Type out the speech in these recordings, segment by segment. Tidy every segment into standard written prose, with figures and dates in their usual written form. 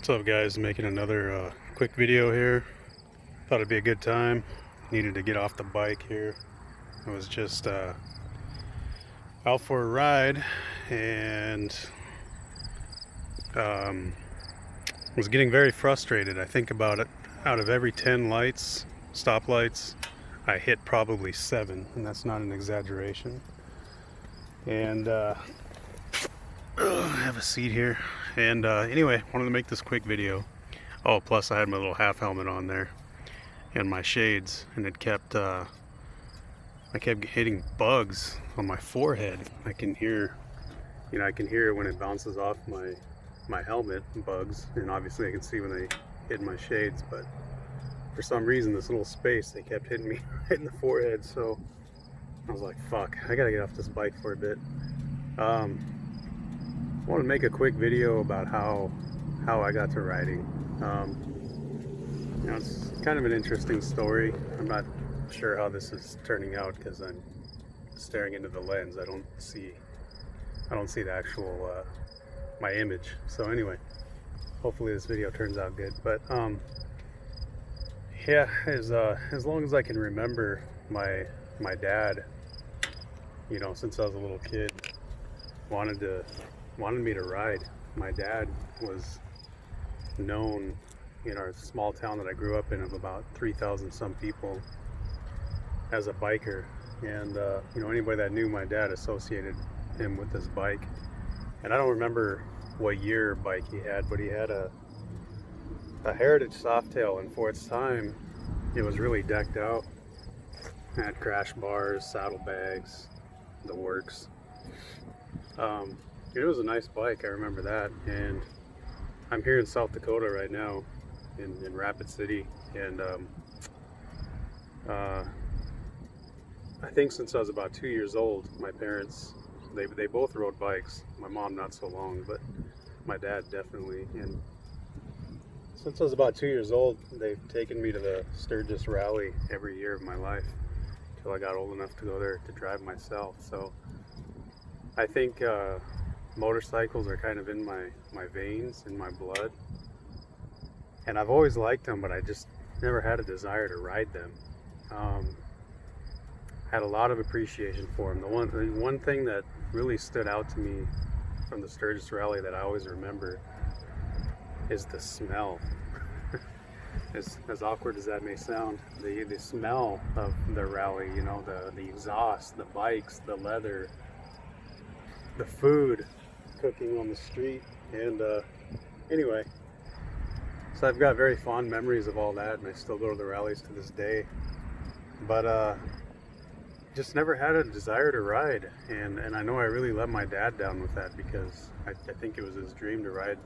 What's up, guys? Making another quick video here. Thought it'd be a good time. Needed to get off the bike here. I was just out for a ride and was getting very frustrated. I think about it. Out of every 10 lights, stoplights, I hit probably 7, and that's not an exaggeration. And I have a seat here. And anyway, wanted to make this quick video. Oh, plus I had my little half helmet on there and my shades, and it kept I kept hitting bugs on my forehead. I can hear it when it bounces off my helmet, bugs, and obviously I can see when they hit my shades, but for some reason this little space, they kept hitting me right in the forehead. So I was like, fuck, I gotta get off this bike for a bit. I want to make a quick video about how I got to riding. It's kind of an interesting story. I'm not sure how this is turning out because I'm staring into the lens. I don't see the actual my image. So anyway, hopefully this video turns out good. But yeah, as long as I can remember, my dad, since I was a little kid, wanted me to ride. My dad was known in our small town that I grew up in of about 3,000 some people as a biker, and anybody that knew my dad associated him with this bike. And I don't remember what year bike he had, but he had a Heritage Softail, and for its time it was really decked out. It had crash bars, saddlebags, the works. It was a nice bike, I remember that. And I'm here in South Dakota right now, in Rapid City, and I think since I was about 2 years old, my parents, they both rode bikes. My mom not so long, but my dad definitely. And since I was about 2 years old, they've taken me to the Sturgis Rally every year of my life till I got old enough to go there to drive myself. So I think motorcycles are kind of in my veins, in my blood, and I've always liked them, but I just never had a desire to ride them. Had a lot of appreciation for them. The one thing that really stood out to me from the Sturgis Rally that I always remember is the smell. As awkward as that may sound, the smell of the rally, the exhaust, the bikes, the leather, the food cooking on the street. And anyway, so I've got very fond memories of all that, and I still go to the rallies to this day, but just never had a desire to ride. And I know I really let my dad down with that, because I think it was his dream to ride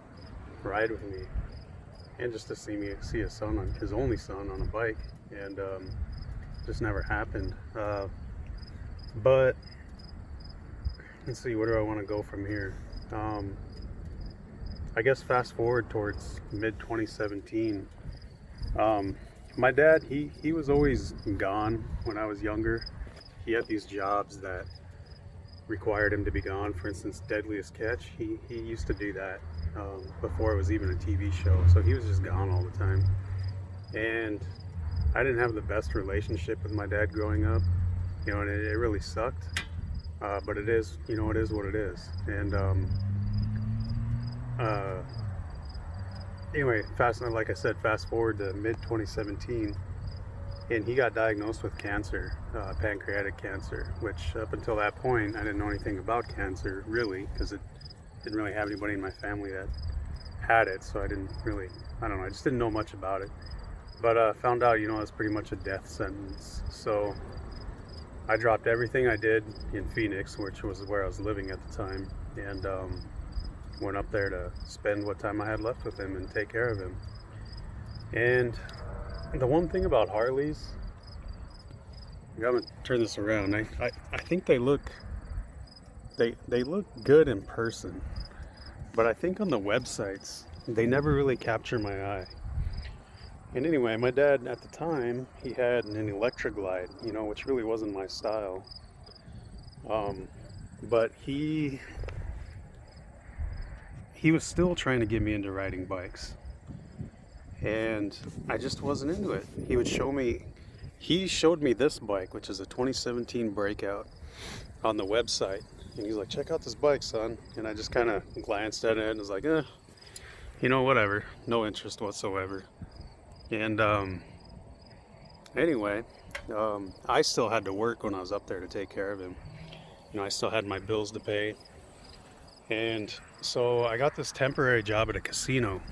with me, and just to see his son, his only son, on a bike, and just never happened. But let's see, where do I want to go from here? I guess fast forward towards mid-2017. My dad, he was always gone when I was younger. He had these jobs that required him to be gone. For instance, Deadliest Catch, he used to do that before it was even a TV show. So he was just gone all the time. And I didn't have the best relationship with my dad growing up, and it really sucked. But it is, it is what it is. And anyway, like I said, fast forward to mid-2017, and he got diagnosed with cancer, pancreatic cancer, which up until that point, I didn't know anything about cancer, really, because it didn't really have anybody in my family that had it, so I just didn't know much about it. But found out, it's pretty much a death sentence. So I dropped everything I did in Phoenix, which was where I was living at the time, and went up there to spend what time I had left with him and take care of him. And the one thing about Harleys, I'm gonna turn this around. I think they look good in person, but I think on the websites they never really capture my eye. And anyway, my dad at the time, he had an Electroglide, which really wasn't my style. But he was still trying to get me into riding bikes. and I just wasn't into it. He showed me this bike, which is a 2017 Breakout, on the website, and he's like, check out this bike, son. And I just kind of glanced at it and was like, whatever, no interest whatsoever. And anyway, I still had to work when I was up there to take care of him. I still had my bills to pay. And so I got this temporary job at a casino.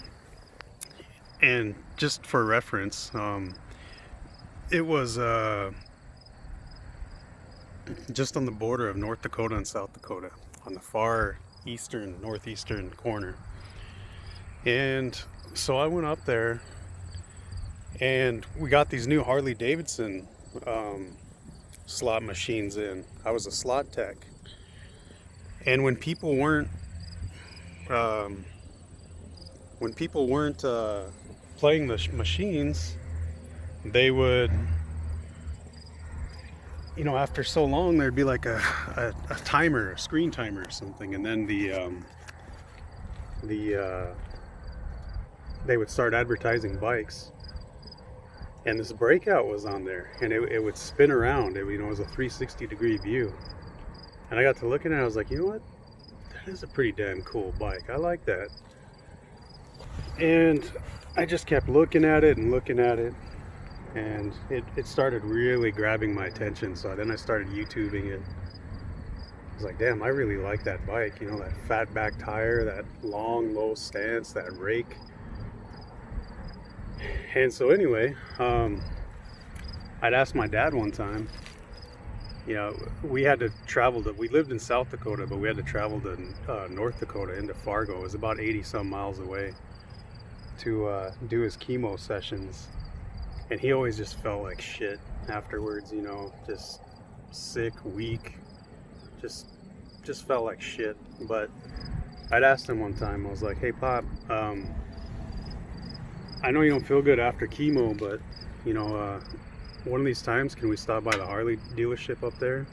And just for reference, it was just on the border of North Dakota and South Dakota, on the far northeastern corner. And so I went up there, and we got these new Harley Davidson slot machines in. I was a slot tech. And when people weren't playing the machines, they would, after so long, there'd be like a timer, a screen timer or something, and then they would start advertising bikes, and this Breakout was on there, and it would spin around. It was a 360-degree view, and I got to looking at it. I was like, you know what? That is a pretty damn cool bike. I like that. And I just kept looking at it, and it started really grabbing my attention. So then I started YouTubing it. I was like, damn, I really like that bike. That fat back tire, that long, low stance, that rake. And so anyway, I'd asked my dad one time, we had to we lived in South Dakota, but we had to travel to North Dakota, into Fargo. It was about 80 some miles away, to do his chemo sessions. And he always just felt like shit afterwards, just sick, weak, just felt like shit. But I'd asked him one time, I was like, hey Pop, I know you don't feel good after chemo, but one of these times, can we stop by the Harley dealership up there?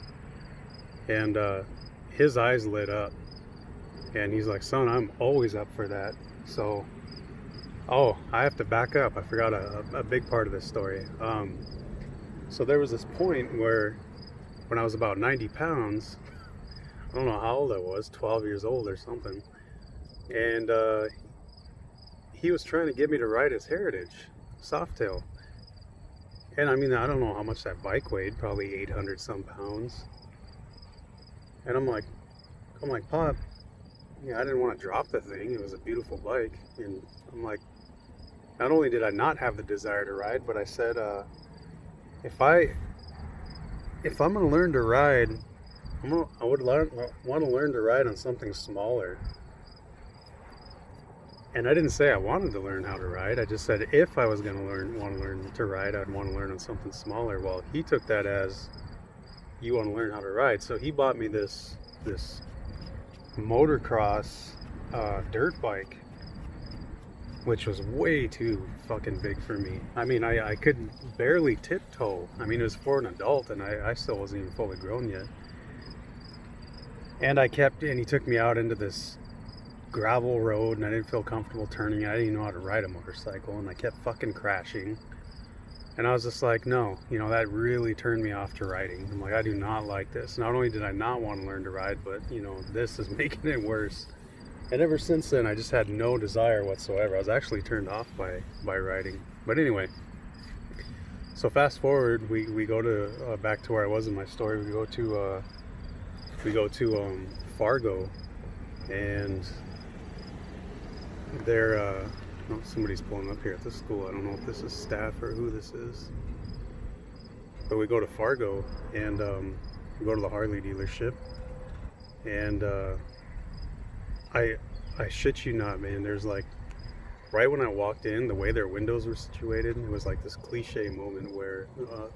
And his eyes lit up, and he's like, son, I'm always up for that. So I have to back up. I forgot a big part of this story. So there was this point where, when I was about 90 pounds, I don't know how old I was, 12 years old or something, and he was trying to get me to ride his Heritage Softail. And I don't know how much that bike weighed, probably 800 some pounds. And I'm like, Pop, I didn't want to drop the thing. It was a beautiful bike. And I'm like, not only did I not have the desire to ride, but I said, if I'm going to learn to ride, I would want to learn to ride on something smaller. And I didn't say I wanted to learn how to ride. I just said if I was going to want to learn to ride, I'd want to learn on something smaller. Well, he took that as, you want to learn how to ride. So he bought me this motocross dirt bike, which was way too fucking big for me. I could barely tiptoe. It was for an adult, and I still wasn't even fully grown yet. And he took me out into this gravel road, and I didn't feel comfortable turning. I didn't even know how to ride a motorcycle, and I kept fucking crashing. And I was just like, no, that really turned me off to riding. I'm like, I do not like this. Not only did I not want to learn to ride, but this is making it worse. And ever since then, I just had no desire whatsoever. I was actually turned off by riding. But anyway, so fast forward, we go to back to where I was in my story. We go to Fargo, and there, somebody's pulling up here at the school. I don't know if this is staff or who this is. But we go to Fargo, and we go to the Harley dealership, and I shit you not, man, there's like, right when I walked in, the way their windows were situated, it was like this cliche moment where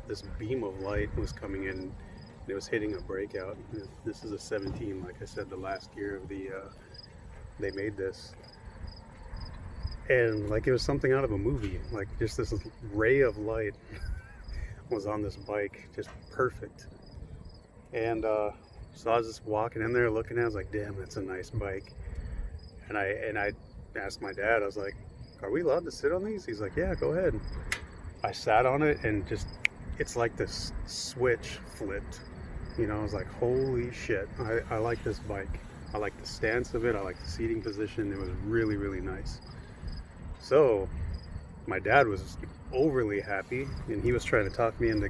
this beam of light was coming in, and it was hitting a Breakout. This is a 17, like I said, the last year of they made this. And like it was something out of a movie, like just this ray of light was on this bike, just perfect. And so I was just walking in there looking at it, I was like, damn, that's a nice bike. And I asked my dad, I was like, are we allowed to sit on these? He's like, yeah, go ahead. I sat on it and just, it's like this switch flipped. You know, I was like, holy shit, I like this bike. I like the stance of it. I like the seating position. It was really, really nice. So my dad was overly happy, and he was trying to talk me into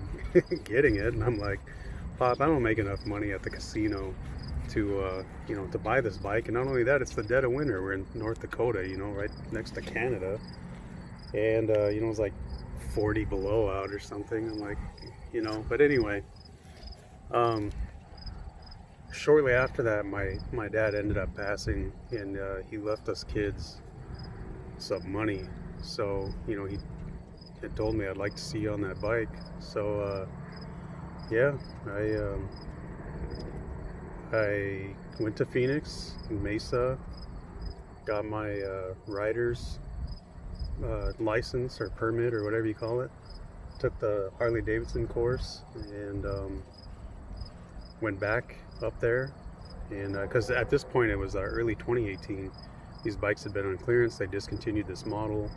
getting it. And I'm like, Pop, I don't make enough money at the casino to, to buy this bike. And not only that, it's the dead of winter. We're in North Dakota, right next to Canada. And, it was like 40 below out or something. I'm like, but anyway, shortly after that, my dad ended up passing, and he left us kids some money. So, he had told me, I'd like to see you on that bike. So, yeah, I went to Phoenix, Mesa, got my rider's license or permit or whatever you call it. Took the Harley Davidson course, and went back up there. And because at this point it was early 2018, these bikes had been on clearance. They discontinued this model,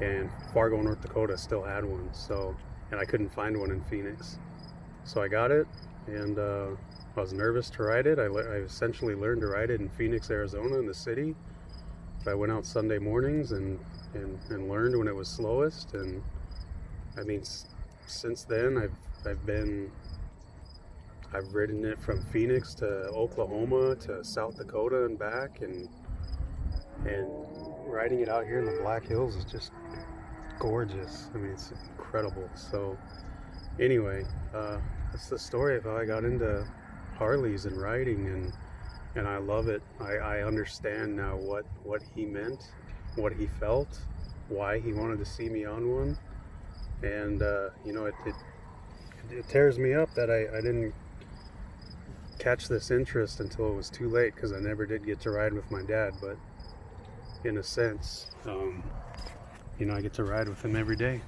and Fargo, North Dakota still had one. So, and I couldn't find one in Phoenix. So I got it, and I was nervous to ride it. I essentially learned to ride it in Phoenix, Arizona, in the city. I went out Sunday mornings and learned when it was slowest. And I mean, since then I've ridden it from Phoenix to Oklahoma to South Dakota and back, and riding it out here in the Black Hills is just gorgeous. I mean, it's incredible. So anyway, that's the story of how I got into Harleys and riding, and I love it. I understand now what he meant, what he felt, why he wanted to see me on one. And it tears me up that I didn't catch this interest until it was too late, because I never did get to ride with my dad. But in a sense, I get to ride with him every day.